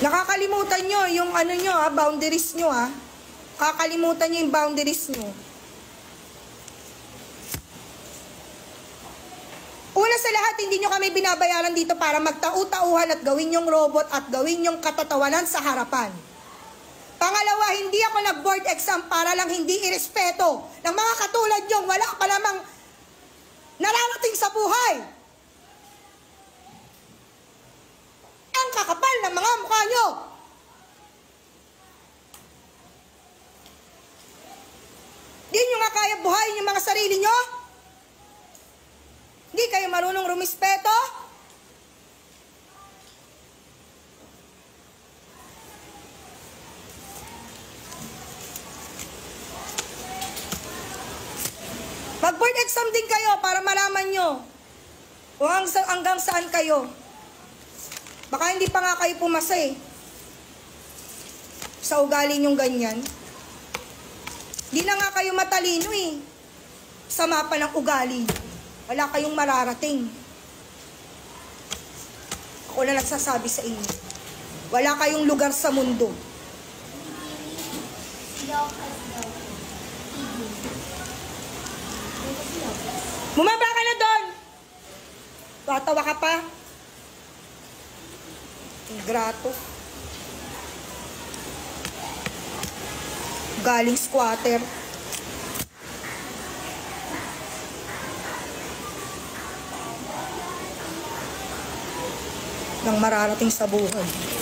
Nakakalimutan nyo yung ano nyo boundaries nyo Kakalimutan nyo yung boundaries nyo. Una sa lahat, hindi nyo kami binabayaran dito para magtau-tauhan at gawin yung robot at gawin yung katatawanan sa harapan. Pangalawa, hindi ako nag-board exam para lang hindi irespeto ng mga katulad nyo. Wala pa namang nararating sa buhay. Ang kakapal ng mga mukha nyo. Di nyo nga kaya buhayin yung mga sarili nyo? Hindi kayo marunong rumispeto? Mag-board exam din kayo para malaman nyo kung hanggang saan kayo. Baka hindi pa nga kayo pumasa sa ugali nyong ganyan. Di na nga kayo matalino sa mapa ng ugali. Wala kayong mararating. Ako na nagsasabi sa inyo. Wala kayong lugar sa mundo. Bumaba ka na doon. Tatawa ka pa. Ingrato. Galing squatter. Nang mararating sa buhay.